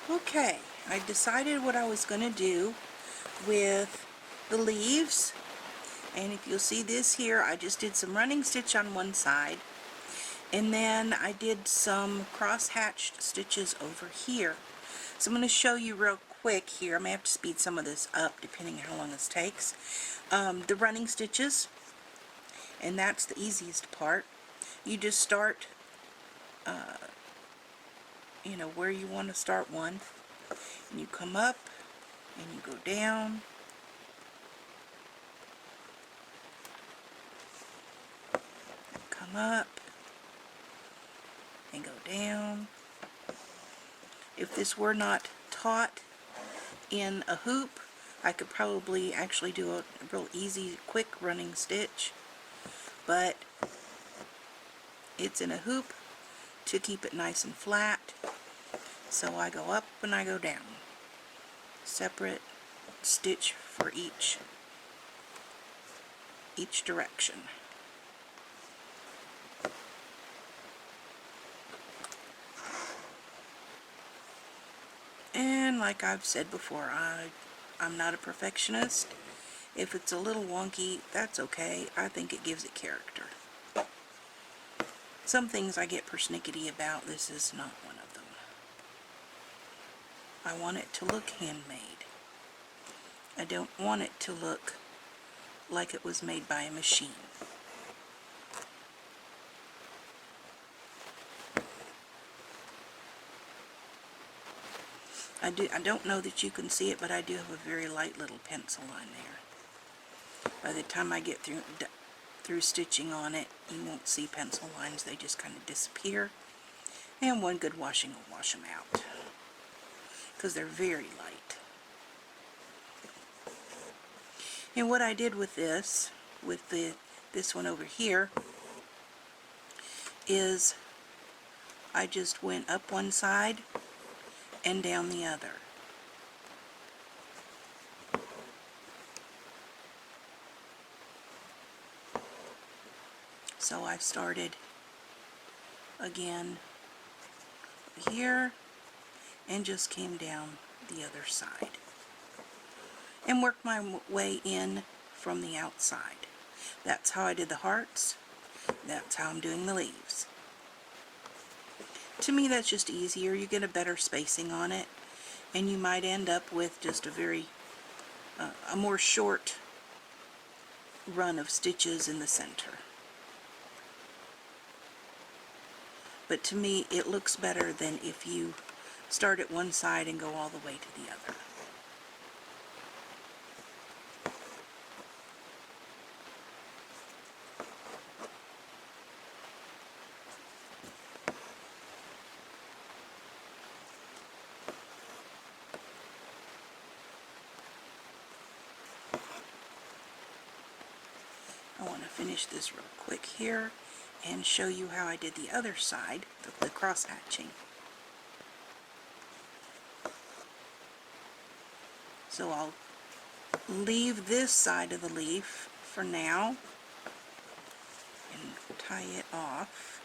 Okay, I decided what I was going to do with the leaves, and if you'll see this here, I just did some running stitch on one side, and then I did some cross-hatched stitches over here. So I'm going to show you real quick here. I may have to speed some of this up depending on how long this takes. The running stitches, and that's the easiest part. You just start where you want to start one, and you come up and you go down, come up and go down. If this were not taught in a hoop, I could probably actually do a real easy quick running stitch, but it's in a hoop to keep it nice and flat. So I go up and I go down, separate stitch for each direction. And like I've said before, I'm not a perfectionist. If it's a little wonky, that's okay. I think it gives it character. Some things I get persnickety about. This is not one of them. I want it to look handmade. I don't want it to look like it was made by a machine. I don't know that you can see it, but I do have a very light little pencil line there. By the time I get through stitching on it, you won't see pencil lines. They just kind of disappear. And one good washing will wash them out, because they're very light. And what I did with this one over here, is I just went up one side and down the other. So I started again over here and just came down the other side and worked my way in from the outside. That's how I did the hearts. That's how I'm doing the leaves. To me, that's just easier. You get a better spacing on it, and you might end up with just a more short run of stitches in the center. But to me, it looks better than if you start at one side and go all the way to the other. I want to finish this real quick here and show you how I did the other side, the cross hatching. So I'll leave this side of the leaf for now and tie it off.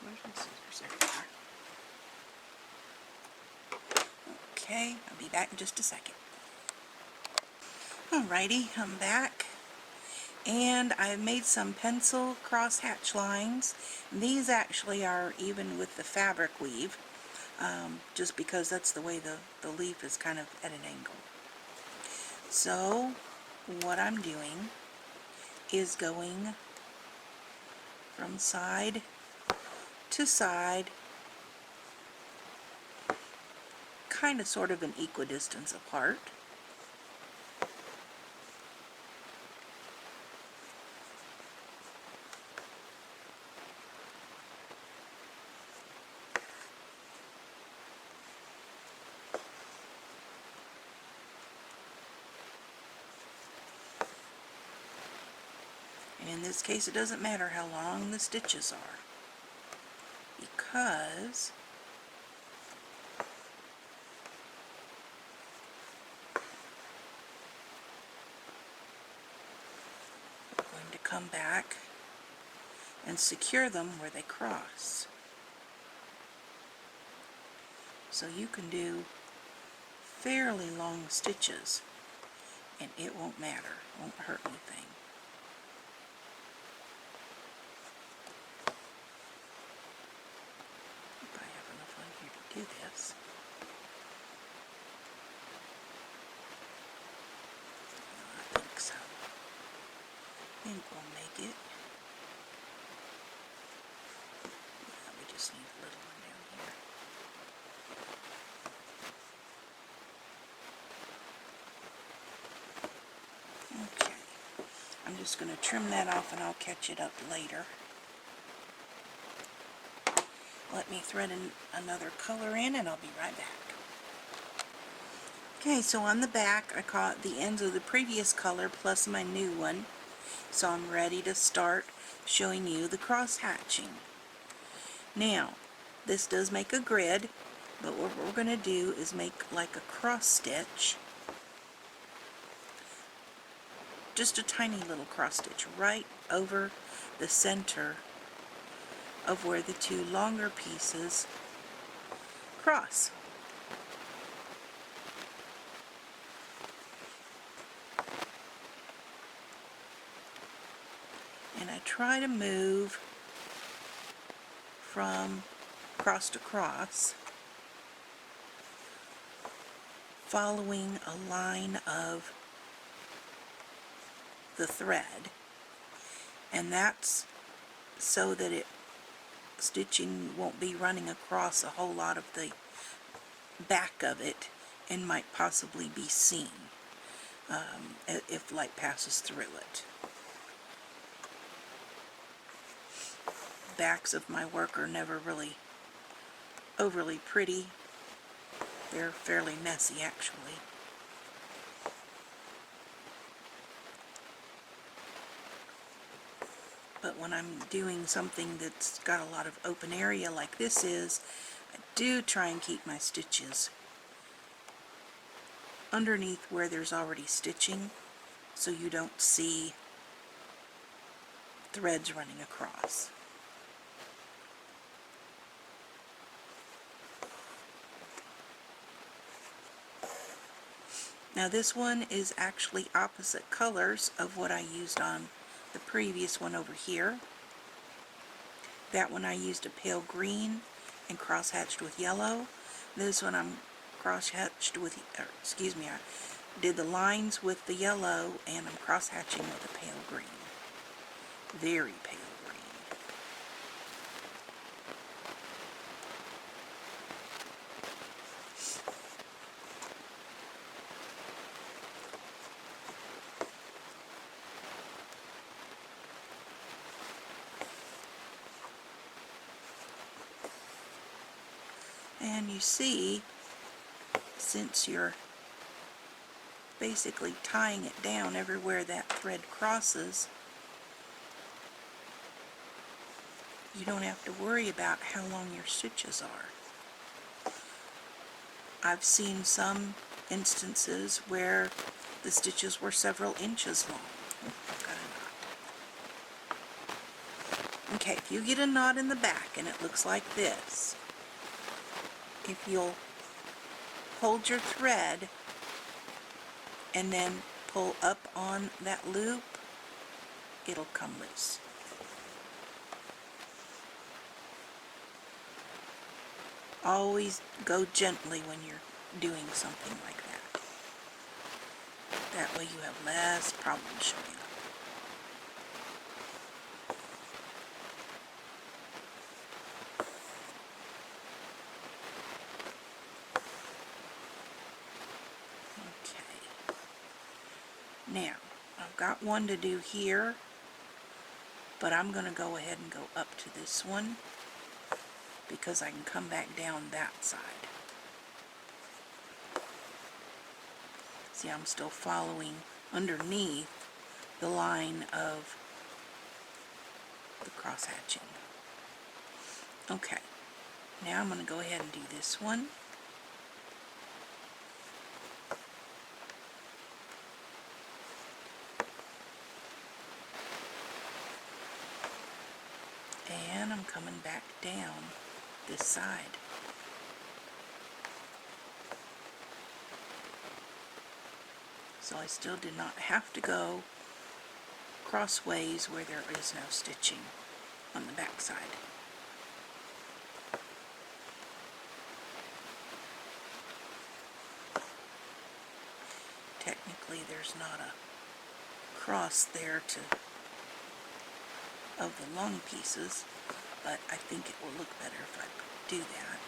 Where's my scissors? There they are. Okay, I'll be back in just a second. Alrighty, I'm back. And I've made some pencil cross hatch lines. These actually are even with the fabric weave, just because that's the way the leaf is kind of at an angle. So what I'm doing is going from side to side, kind of sort of an equidistance apart. And in this case, it doesn't matter how long the stitches are, because come back and secure them where they cross. So you can do fairly long stitches and it won't matter, won't hurt anything. Hope I have enough on here to do this. I think so. I think we'll make it. Yeah, we just need a little one down here. Okay, I'm just going to trim that off and I'll catch it up later. Let me thread another color in and I'll be right back. Okay, so on the back I caught the ends of the previous color plus my new one. So I'm ready to start showing you the cross hatching. Now, this does make a grid, but what we're going to do is make like a cross stitch. Just a tiny little cross stitch right over the center of where the two longer pieces cross. And I try to move from cross to cross, following a line of the thread, and that's so that stitching won't be running across a whole lot of the back of it and might possibly be seen if light passes through it. Backs of my work are never really overly pretty. They're fairly messy actually. But when I'm doing something that's got a lot of open area like this is, I do try and keep my stitches underneath where there's already stitching so you don't see threads running across. Now this one is actually opposite colors of what I used on the previous one over here. That one I used a pale green and cross-hatched with yellow. This one I'm cross-hatched with, I did the lines with the yellow and I'm cross-hatching with a pale green. Very pale green. And you see, since you're basically tying it down everywhere that thread crosses, you don't have to worry about how long your stitches are. I've seen some instances where the stitches were several inches long. I've got a knot. Okay, if you get a knot in the back and it looks like this, if you'll hold your thread and then pull up on that loop, it'll come loose. Always go gently when you're doing something like that. That way you have less problems showing up. Now, I've got one to do here, but I'm going to go ahead and go up to this one because I can come back down that side. See, I'm still following underneath the line of the cross hatching. Okay, now I'm going to go ahead and do this one. coming back down this side. So I still did not have to go crossways where there is no stitching on the back side. Technically there's not a cross there of the long pieces, but I think it will look better if I do that.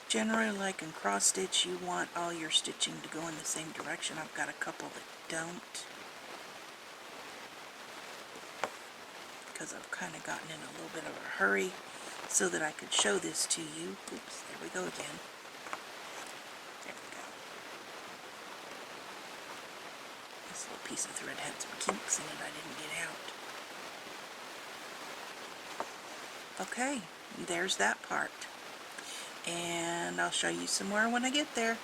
Generally, like in cross stitch, you want all your stitching to go in the same direction. I've got a couple that don't, because I've kind of gotten in a little bit of a hurry so that I could show this to you. Oops, there we go again. There we go. This little piece of thread had some kinks in it I didn't get out. Okay, there's that part. And I'll show you some more when I get there.